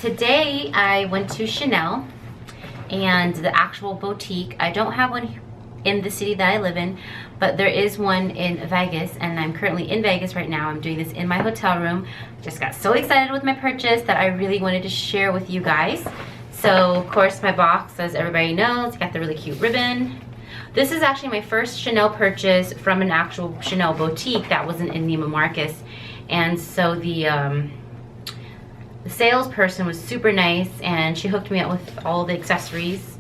today I went to Chanel and the actual boutique. I don't have one in the city that I live in, but there is one in Vegas, and I'm currently in Vegas right now. I'm doing this in my hotel room. Just got so excited with my purchase that I really wanted to share with you guys. So of course my box, as everybody knows, got the really cute ribbon. This is actually my first Chanel purchase from an actual Chanel boutique that wasn't in Neiman Marcus. And so the salesperson was super nice, and she hooked me up with all the accessories.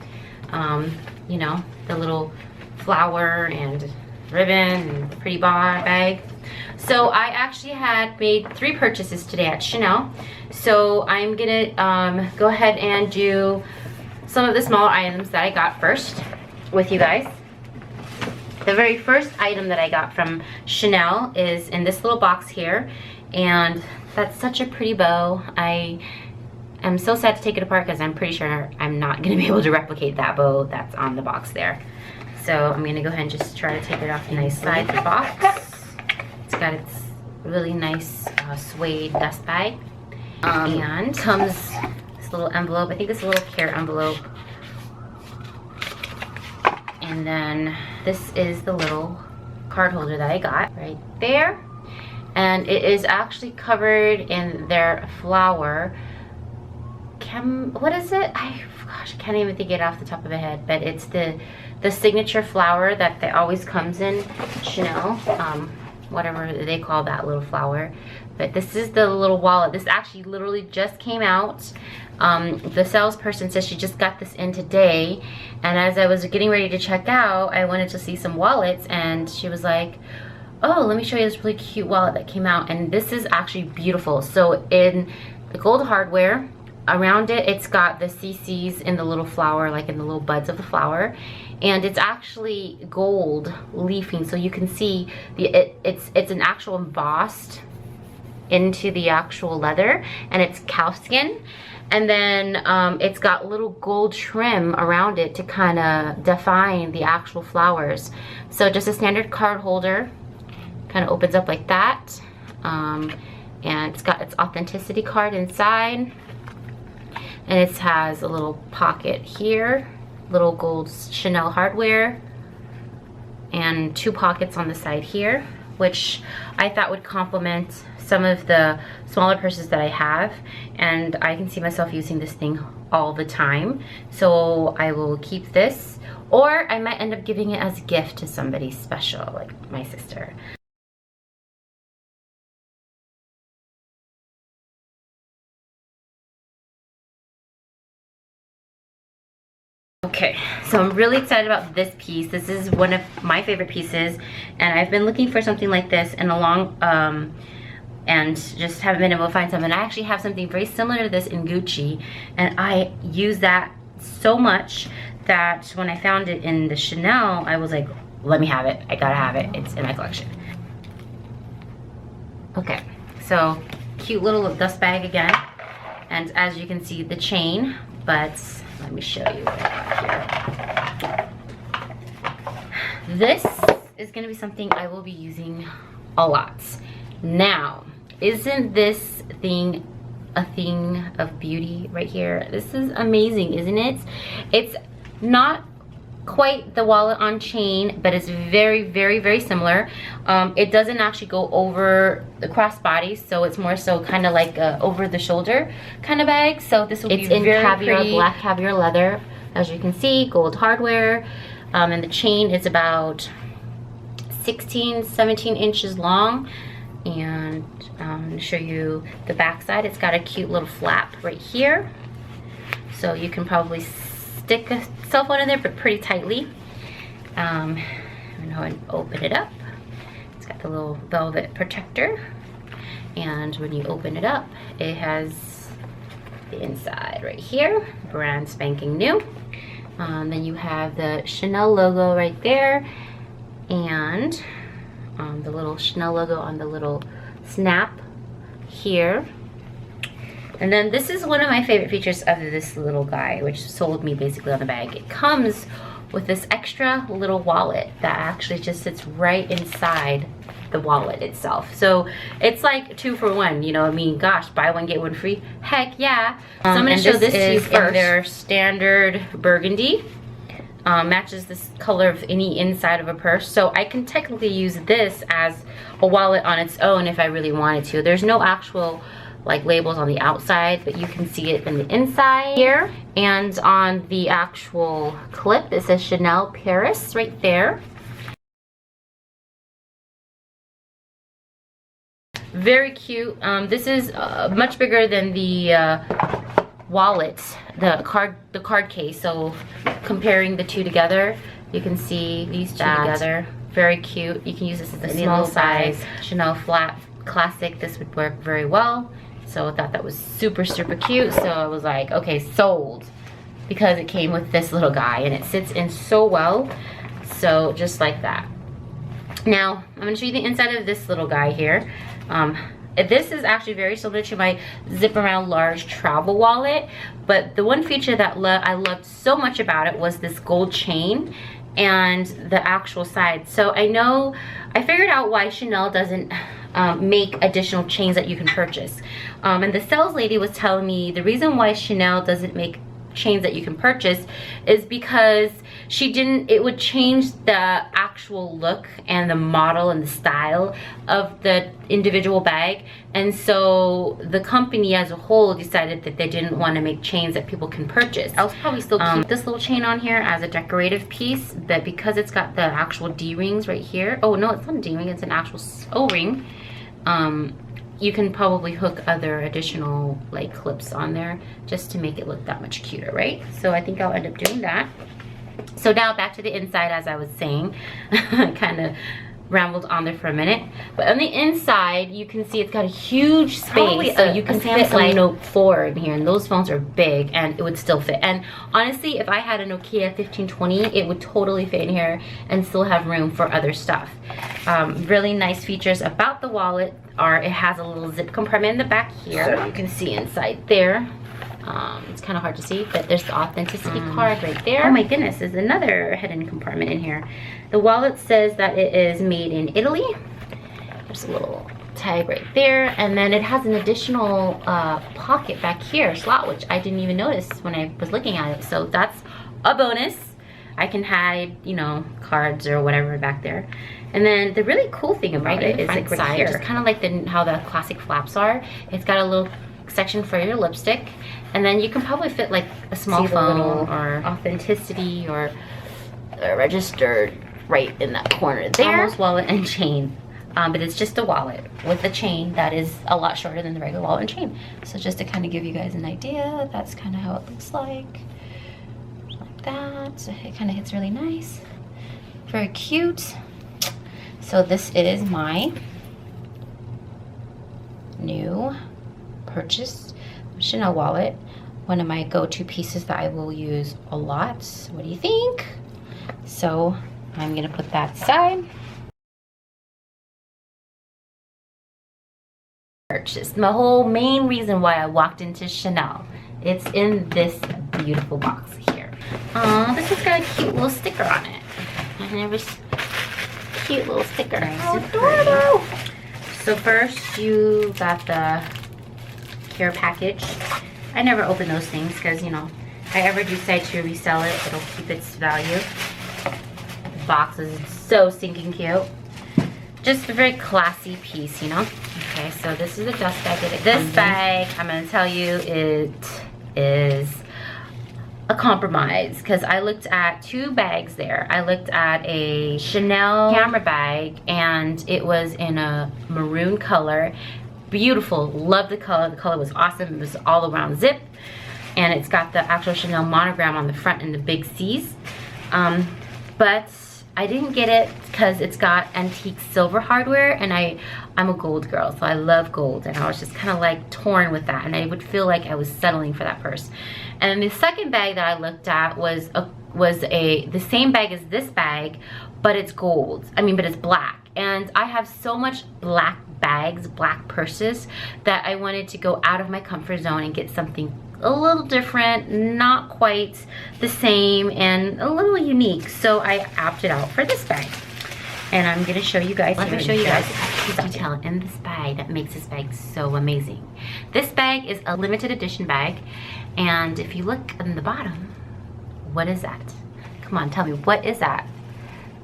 You know, the little flower and ribbon and the pretty bag. So I actually had made 3 purchases today at Chanel. So I'm gonna go ahead and do some of the smaller items that I got first with you guys. The very first item that I got from Chanel is in this little box here, and that's such a pretty bow. I am so sad to take it apart because I'm pretty sure I'm not gonna be able to replicate that bow that's on the box there. So I'm gonna go ahead and just try to take it off nicely the box. It's got its really nice suede dust bag. And comes this little envelope. I think this is a little care envelope. And then this is the little card holder that I got right there. And it is actually covered in their flower. What is it? Gosh, I can't even think it off the top of my head, but it's the signature flower that always comes in Chanel, whatever they call that little flower. But this is the little wallet. This actually literally just came out. The salesperson says she just got this in today, and as I was getting ready to check out, I wanted to see some wallets, and she was like, oh, let me show you this really cute wallet that came out. And this is actually beautiful. So in the gold hardware, around it, it's got the CCs in the little flower, like in the little buds of the flower, and it's actually gold leafing, so you can see it's an actual embossed into the actual leather, and it's calfskin, and then it's got little gold trim around it to kind of define the actual flowers. So just a standard card holder, kind of opens up like that, and it's got its authenticity card inside. And it has a little pocket here, little gold Chanel hardware, and 2 pockets on the side here, which I thought would complement some of the smaller purses that I have. And I can see myself using this thing all the time. So I will keep this, or I might end up giving it as a gift to somebody special, like my sister. Okay, so I'm really excited about this piece. This is one of my favorite pieces, and I've been looking for something like this in a long, and just haven't been able to find something. I actually have something very similar to this in Gucci, and I use that so much that when I found it in the Chanel, I was like, let me have it. I gotta have it. It's in my collection. Okay, so cute little dust bag again, and as you can see, the chain, but let me show you what I got here. This is going to be something I will be using a lot. Now, isn't this thing a thing of beauty right here? This is amazing, isn't it? It's not quite the wallet on chain, but it's very, very, very similar. It doesn't actually go over the crossbody, so it's more so kind of like a over the shoulder kind of bag. So this will be very caviar, pretty. Black caviar leather, as you can see, gold hardware, and the chain is about 16-17 inches long. And I'm going to show you the back side. It's got a cute little flap right here, so you can probably stick a cell phone in there, but pretty tightly. I'm going to open it up. It's got the little velvet protector, and when you open it up, it has the inside right here, brand spanking new. Then you have the Chanel logo right there, and the little Chanel logo on the little snap here. And then this is one of my favorite features of this little guy, which sold me basically on the bag. It comes with this extra little wallet that actually just sits right inside the wallet itself. So it's like 2 for 1, you know. I mean, gosh, buy one get one free. Heck yeah. So I'm gonna show this to you first. In their standard burgundy. Matches this color of any inside of a purse. So I can technically use this as a wallet on its own if I really wanted to. There's no actual like labels on the outside, but you can see it in the inside here. And on the actual clip, it says Chanel Paris right there. Very cute. This is much bigger than the wallet, the card case. So comparing the two together, you can see these two together. Very cute. You can use this as a small size Chanel flat classic. This would work very well. So I thought that was super cute. So I was like, okay, sold, because it came with this little guy and it sits in so well. So just like that. Now I'm going to show you the inside of this little guy here. This is actually very similar to my zip around large travel wallet, but the one feature that I loved so much about it was this gold chain and the actual side. So I figured out why Chanel doesn't make additional chains that you can purchase. And the sales lady was telling me the reason why Chanel doesn't make chains that you can purchase is because it would change the actual look and the model and the style of the individual bag. And so the company as a whole decided that they didn't want to make chains that people can purchase. I'll probably still keep this little chain on here as a decorative piece, but because it's got the actual D-rings right here. Oh no, it's not a D-ring, it's an actual O-ring. You can probably hook other additional like clips on there just to make it look that much cuter, right? So I think I'll end up doing that. So now back to the inside, as I was saying. I kind of rambled on there for a minute, but on the inside you can see it's got a huge space, so you can fit like Note 4 in here, and those phones are big and it would still fit. And honestly, if I had a Nokia 1520, it would totally fit in here and still have room for other stuff. Really nice features about the wallet are it has a little zip compartment in the back here, so you can see inside there. It's kind of hard to see, but there's the authenticity card right there. Oh my goodness, there's another hidden compartment in here. The wallet says that it is made in Italy. There's a little tag right there, and then it has an additional pocket back here, slot, which I didn't even notice when I was looking at it. So that's a bonus. I can hide, you know, cards or whatever back there. And then the really cool thing about it is inside, just kind of like how the classic flaps are. It's got a little section for your lipstick, and then you can probably fit like a small phone or authenticity or registered right in that corner there. Almost wallet and chain, but it's just a wallet with a chain that is a lot shorter than the regular wallet and chain. So just to kind of give you guys an idea, that's kind of how it looks like that. So it kind of hits really nice, very cute. So this is my new purchase Chanel wallet, one of my go-to pieces that I will use a lot. What do you think? So I'm gonna put that aside. Purchase, my whole main reason why I walked into Chanel, it's in this beautiful box here. This has got a cute little sticker on it. And it was cute little sticker. Nice. How adorable! So first you got the care package. I never open those things because, you know, if I ever decide to resell it, it'll keep its value. The box is so stinking cute. Just a very classy piece, you know. Okay, so this is a dust bag. This bag, I'm gonna tell you, it is a compromise because I looked at 2 bags there. I looked at a Chanel camera bag and it was in a maroon color. Beautiful, love the color. The color was awesome. It was all around zip, and it's got the actual Chanel monogram on the front and the big C's. But I didn't get it because it's got antique silver hardware, and I'm a gold girl, so I love gold, and I was just kind of like torn with that, and I would feel like I was settling for that purse. And the second bag that I looked at was the same bag as this bag, but it's gold. I mean, but it's black. And I have so much black bags, black purses, that I wanted to go out of my comfort zone and get something a little different, not quite the same, and a little unique. So I opted out for this bag. and I'm gonna show you guys. Let me show you guys the detail in this bag that makes this bag so amazing. This bag is a limited edition bag, and if you look in the bottom, what is that? Come on, tell me, what is that?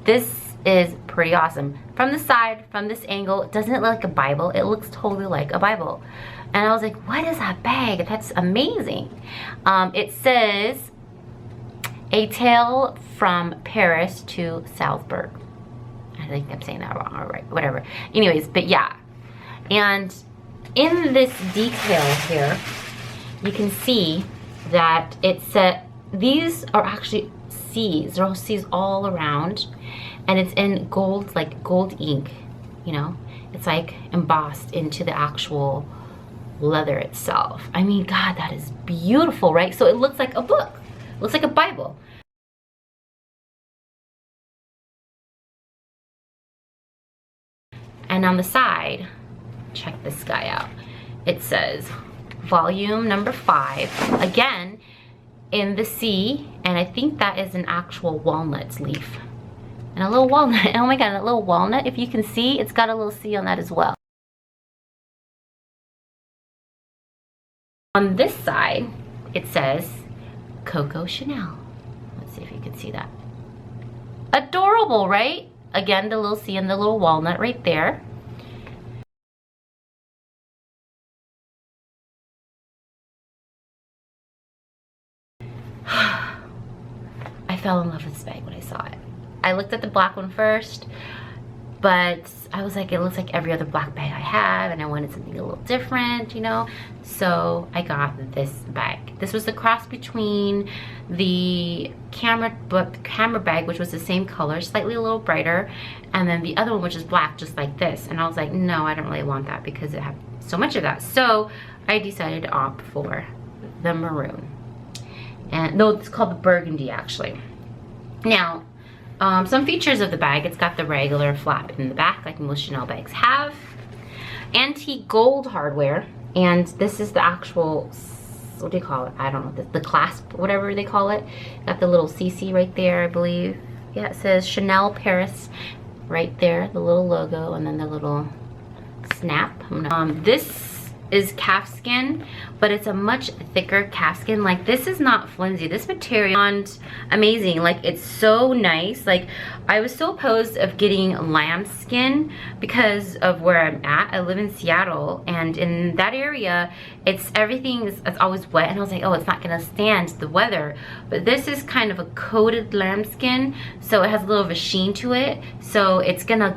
This is pretty awesome. From the side, from this angle, doesn't it look like a Bible? It looks totally like a Bible. And I was like, what is that bag? That's amazing. It says, a tale from Paris to Salzburg. I think I'm saying that wrong, all right, whatever. Anyways, but yeah. And in this detail here, you can see that it said, these are actually C's. There are C's all around. And it's in gold, like gold ink, you know? It's like embossed into the actual leather itself. I mean, God, that is beautiful, right? So it looks like a book. It looks like a Bible. And on the side, check this guy out. It says volume number 5, again, in the C, and I think that is an actual walnut leaf. And a little walnut, oh my God, that little walnut, if you can see, it's got a little C on that as well. On this side, it says Coco Chanel. Let's see if you can see that. Adorable, right? Again, the little C and the little walnut right there. I fell in love with this bag when I saw it. I looked at the black one first, but I was like, it looks like every other black bag I have, and I wanted something a little different, you know? So I got this bag. This was the cross between the camera bag, which was the same color, slightly a little brighter, and then the other one, which is black, just like this. And I was like, no, I don't really want that because it had so much of that. So I decided to opt for the maroon. And no, it's called the burgundy, actually. Now, some features of the bag: it's got the regular flap in the back like most Chanel bags have, antique gold hardware, and this is the actual, what do you call it? I don't know, the clasp, whatever they call it. Got the little CC right there, I believe. Yeah, it says Chanel Paris right there, the little logo, and then the little snap. This is calfskin, but it's a much thicker calfskin. Like, this is not flimsy. This material is amazing. Like, it's so nice. Like, I was so opposed of getting lambskin because of where I'm at. I live in Seattle, and in that area, everything is always wet, and I was like, oh, it's not gonna stand the weather. But this is kind of a coated lambskin, so it has a little of a sheen to it, so it's gonna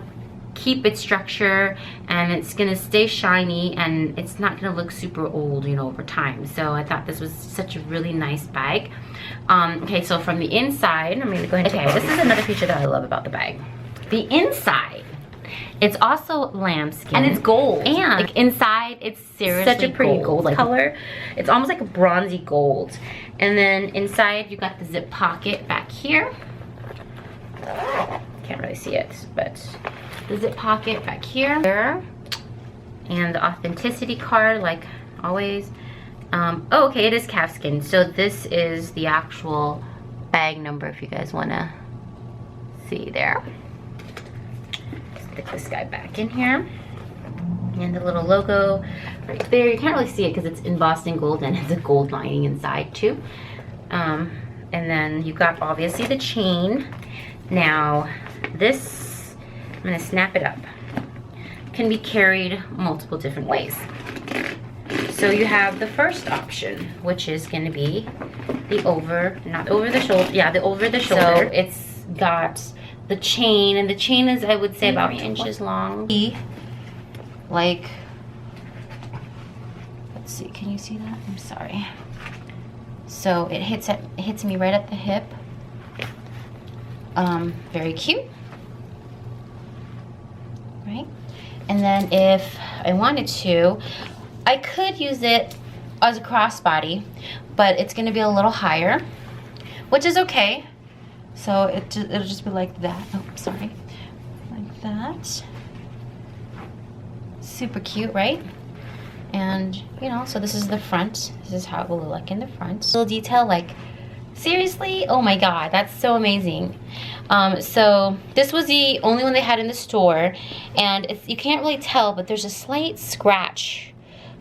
keep its structure, and it's gonna stay shiny, and it's not gonna look super old, you know, over time. So I thought this was such a really nice bag. Okay, so from the inside, I'm gonna go ahead. Okay, this is another feature that I love about the bag. The inside, it's also lambskin, and it's gold, and like, inside it's seriously such a pretty gold color. It's almost like a bronzy gold. And then inside you got the zip pocket back here. Can't really see it, but the zip pocket back here, and the authenticity card, like always. Oh, okay, it is calfskin, so this is the actual bag number if you guys want to see there. Stick this guy back in here, and the little logo right there. You can't really see it because it's embossed in gold, and it's a gold lining inside too. And then you got obviously the chain. Now this, I'm gonna snap it up, can be carried multiple different ways. So you have the first option, which is gonna be the the over the shoulder. So it's got the chain, and the chain is, I would say, about 3 inches long. Like, let's see, can you see that? I'm sorry. So it hits me right at the hip. Very cute, right? And then if I wanted to, I could use it as a crossbody, but it's gonna be a little higher, which is okay. So it'll just be like that. Oh, sorry, like that. Super cute, right? And you know, so this is the front. This is how it will look like in the front. Little detail, like, seriously, oh my god, that's so amazing. So this was the only one they had in the store, and you can't really tell, but there's a slight scratch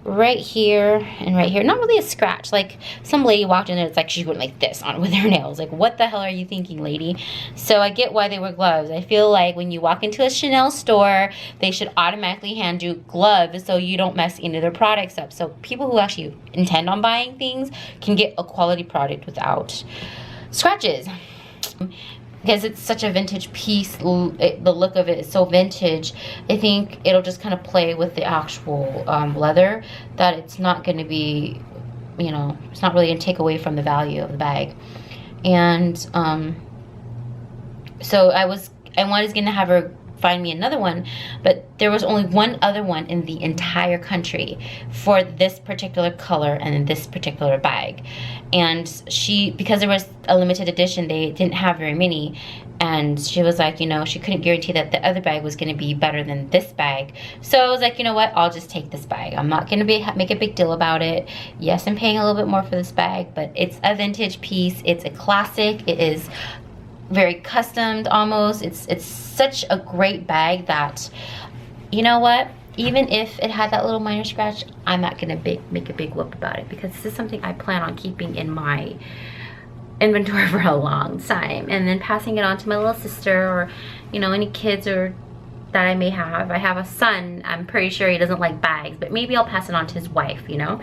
right here and right here. Not really a scratch, like some lady walked in there, it's like she went like this on with her nails. Like, what the hell are you thinking, lady? So I get why they wear gloves. I feel like when you walk into a Chanel store, they should automatically hand you gloves so you don't mess any of their products up. So people who actually intend on buying things can get a quality product without scratches. Because it's such a vintage piece, the look of it is so vintage, I think it'll just kind of play with the actual leather, that it's not going to be, you know, it's not really going to take away from the value of the bag. And so I was going to have her find me another one, but there was only one other one in the entire country for this particular color and this particular bag. And because there was a limited edition, they didn't have very many, and she was like, you know, she couldn't guarantee that the other bag was going to be better than this bag. So I was like, you know what, I'll just take this bag. I'm not going to make a big deal about it. Yes, I'm paying a little bit more for this bag, but it's a vintage piece, it's a classic, it is very customed almost. It's such a great bag that, you know what, even if it had that little minor scratch, I'm not gonna make a big whoop about it, because this is something I plan on keeping in my inventory for a long time, and then passing it on to my little sister, or, you know, any kids or that I may have. I have a son, I'm pretty sure he doesn't like bags, but maybe I'll pass it on to his wife, you know.